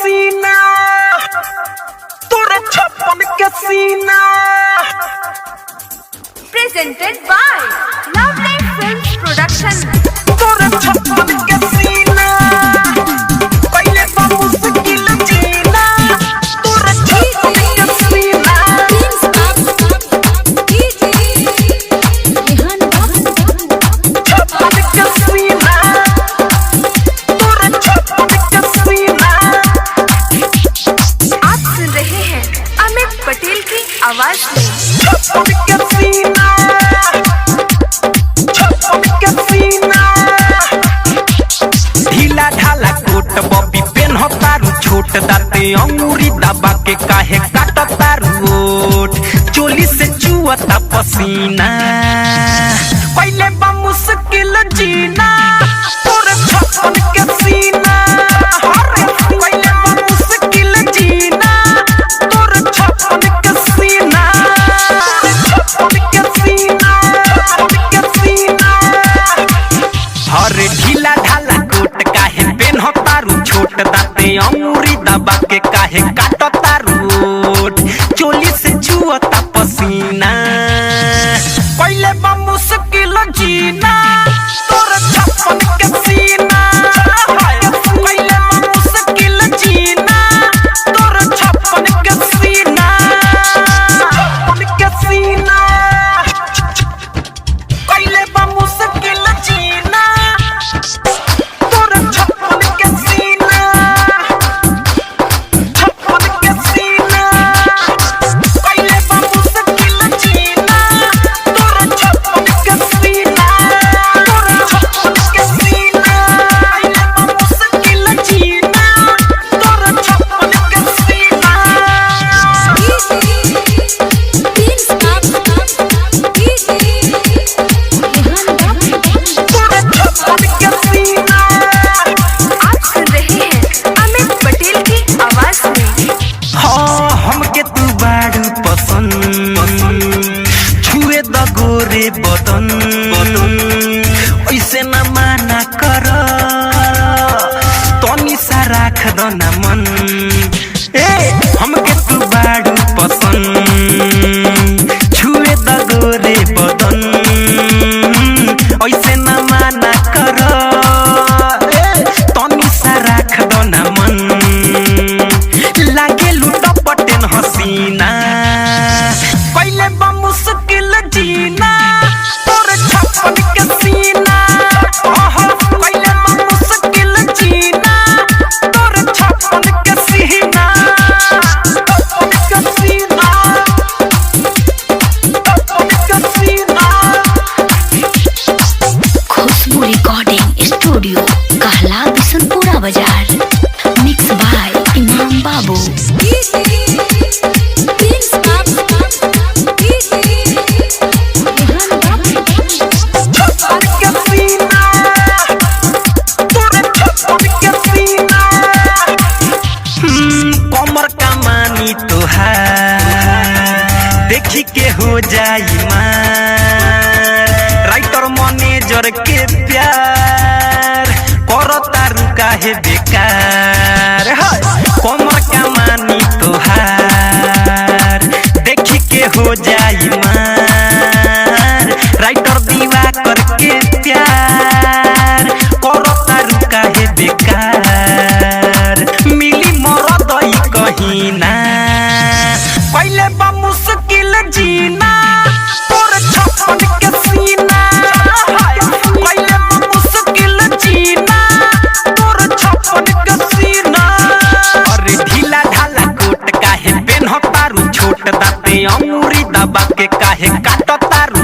सीना तोरे छप्पन के सीना। Presented by Lovely Films Production। तोरे छप्पन के सीना पहले तो मुश्किल जीना। तोरे छप्पन के सीना छप्पन के सीना तोरे छप्पन के सीना। आप सुन रहे हैं अमित पटेल की आवाज में। छप्पन के सीना छप्पन के सीना। ढीला ढाला कोट बॉबी पेन हो तारू छोट दाते अंगूरी दबा के काहे काट तारू ओठ। चोली से चुअता पसीना पहले बा मुश्किल जीना। तोरे छप्पन के सीना अरे पहले बा मुश्किल जीना। तोरे छप्पन के सीना छप्पन के सीना के सीना। हरे ढीला ढाला कोट काहे पेन हो तारू छोट दाते अंगूरी दबा के काहे काट तारू ओठ। चोली से चुअता पसीना पहले बा मुश्किल जीना। तोरे छप्पन के सीना पहले बा मुश्किल जीना। तोरे छप्पन के सीना छप्पन के सीना पहले बा मुश्किल जीना। तोरे छप्पन के सीना छप्पन के सीना पहले बा मुश्किल जीना। तोरे छप्पन के सीना तोरे छप्पन के सीना पहले बा मुश्किल जीना। तोरे छप्पन के सीना तोरे छप्पन के सीना। आप सुन रहे हैं अमित पटेल की आवाज में। हाँ हमके तू बारू पसंद छुए द गोरे बदन ऐसे न माना कर तनी सा राख द न मन। ए हमके तू बारू पसंद छुए द गोरे बदन ऐसे न माना कर तनी सा राख द न मन। लागे लूटा पटेन हसीना पहले बा मुश्किल जीना। तोरे छप्पन के सीना पहले बा मुश्किल जीना। तोरे छप्पन के सीना छप्पन के सीना छप्पन के सीना। खुशबू रिकॉर्डिंग स्टूडियो कहला बिशनपुरा बाजार। मिक्स बाय इमाम बाबू। छप्पन के सीना तोरे छप्पन के सीना। कमर का मानी तोहार देखी के हो जाई मार। राइटर मैनेजर के प्यार करो तारू काहे बेकार। कमर का मानी तोहार देखी के हो जाई मार। राइटर दीवा करके प्यार करो तारू काहे बेकार। मिली मरद कहीं ना पहले बा मुश्किल जीना। तोरे छप्पन के सीना पहले बा मुश्किल जीना। तोरे छप्पन के सीना। अरे ढीला ढाला कोट काहे पेन हो तारू छोट दाते अंगूरी दबा के काहे काट तारू